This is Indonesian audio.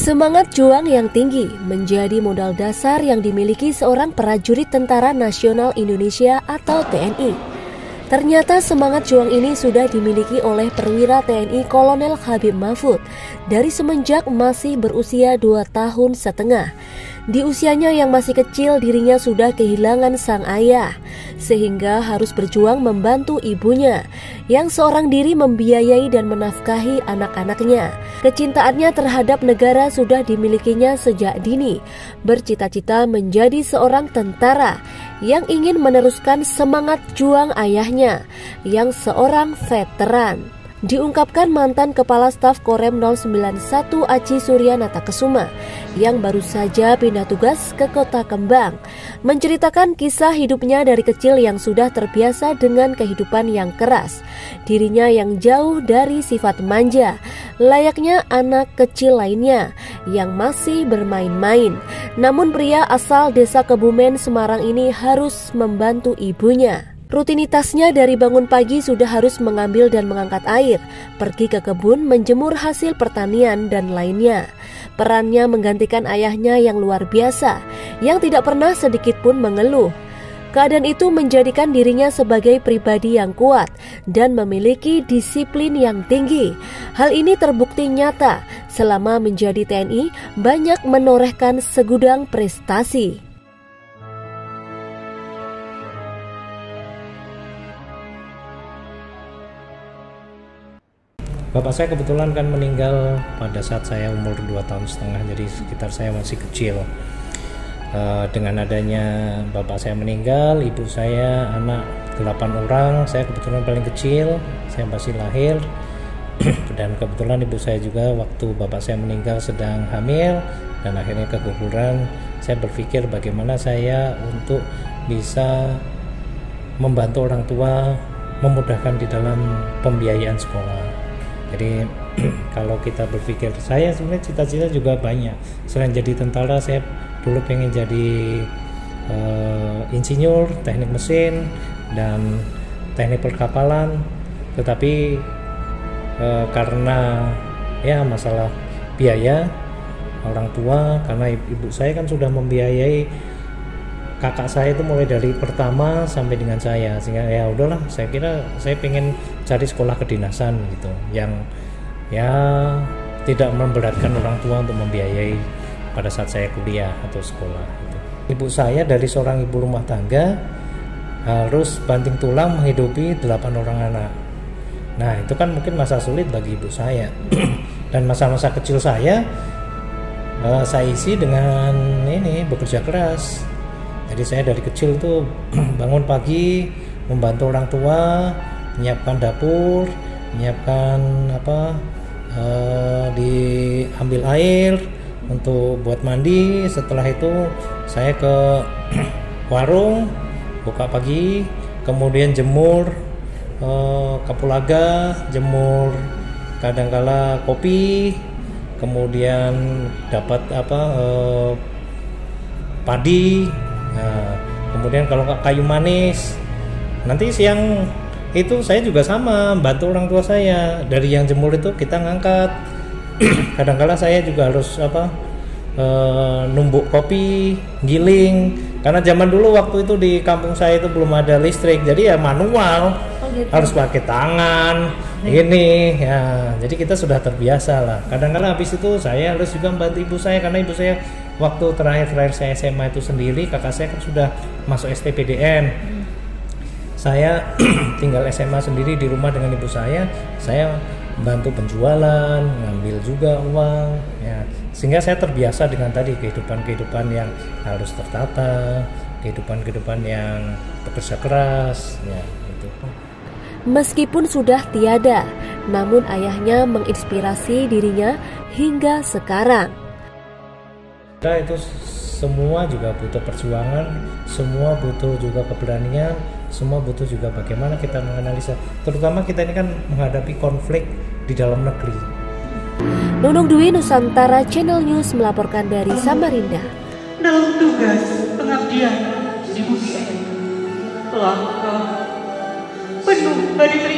Semangat juang yang tinggi menjadi modal dasar yang dimiliki seorang prajurit Tentara Nasional Indonesia atau TNI. Ternyata semangat juang ini sudah dimiliki oleh perwira TNI Kolonel Habib Mahfud dari semenjak masih berusia 2 tahun setengah. Di usianya yang masih kecil, dirinya sudah kehilangan sang ayah, sehingga harus berjuang membantu ibunya, yang seorang diri membiayai dan menafkahi anak-anaknya. Kecintaannya terhadap negara sudah dimilikinya sejak dini, bercita-cita menjadi seorang tentara yang ingin meneruskan semangat juang ayahnya, yang seorang veteran. Diungkapkan mantan Kepala Staf Korem 091 Aji Suryanata Kesuma yang baru saja pindah tugas ke Kota Kembang, menceritakan kisah hidupnya dari kecil yang sudah terbiasa dengan kehidupan yang keras. Dirinya yang jauh dari sifat manja, layaknya anak kecil lainnya yang masih bermain-main. Namun pria asal desa Kebumen, Semarang ini harus membantu ibunya. Rutinitasnya dari bangun pagi sudah harus mengambil dan mengangkat air, pergi ke kebun, menjemur hasil pertanian, dan lainnya. Perannya menggantikan ayahnya yang luar biasa, yang tidak pernah sedikit pun mengeluh. Keadaan itu menjadikan dirinya sebagai pribadi yang kuat dan memiliki disiplin yang tinggi. Hal ini terbukti nyata selama menjadi TNI, banyak menorehkan segudang prestasi. Bapak saya kebetulan kan meninggal pada saat saya umur 2 tahun setengah, jadi sekitar saya masih kecil. Dengan adanya bapak saya meninggal, ibu saya anak 8 orang, saya kebetulan paling kecil, saya masih lahir. Dan kebetulan ibu saya juga waktu bapak saya meninggal sedang hamil dan akhirnya keguguran. Saya berpikir bagaimana saya untuk bisa membantu orang tua, memudahkan di dalam pembiayaan sekolah. Jadi kalau kita berpikir, saya sebenarnya cita-cita juga banyak. Selain jadi tentara, saya dulu pengen jadi insinyur, teknik mesin, dan teknik perkapalan. Tetapi karena ya masalah biaya orang tua, karena ibu saya kan sudah membiayai kakak saya itu mulai dari pertama sampai dengan saya, sehingga ya udahlah, saya kira saya pengen cari sekolah kedinasan gitu yang ya tidak memberatkan orang tua untuk membiayai pada saat saya kuliah atau sekolah gitu. Ibu saya dari seorang ibu rumah tangga harus banting tulang menghidupi 8 orang anak. Nah itu kan mungkin masa sulit bagi ibu saya. Dan masa-masa kecil saya isi dengan ini bekerja keras. Jadi saya dari kecil tuh bangun pagi membantu orang tua, menyiapkan dapur, menyiapkan diambil air untuk buat mandi. Setelah itu saya ke warung, buka pagi, kemudian jemur kapulaga, jemur kadangkala kopi, kemudian dapat padi. Nah, kemudian kalau kayu manis, nanti siang itu saya juga sama bantu orang tua saya. Dari yang jemur itu kita ngangkat. Kadang-kala saya juga harus numbuk kopi, giling. Karena zaman dulu waktu itu di kampung saya itu belum ada listrik, jadi ya manual, harus pakai tangan. Ini ya, jadi kita sudah terbiasa lah. Kadang-kala habis itu saya harus juga membantu ibu saya, karena ibu saya waktu terakhir saya SMA itu sendiri, kakak saya kan sudah masuk STPDN. Saya tinggal SMA sendiri di rumah dengan ibu saya bantu penjualan, ngambil juga uang, ya. Sehingga saya terbiasa dengan tadi kehidupan yang harus tertata, kehidupan yang bekerja keras, ya gitu. Meskipun sudah tiada, namun ayahnya menginspirasi dirinya hingga sekarang. Itu semua juga butuh perjuangan, semua butuh juga keberanian, semua butuh juga bagaimana kita menganalisa. Terutama kita ini kan menghadapi konflik di dalam negeri. Nunung Dwi, Nusantara Channel News melaporkan dari Samarinda. Dalam tugas pengabdian di bumi telah penuh dari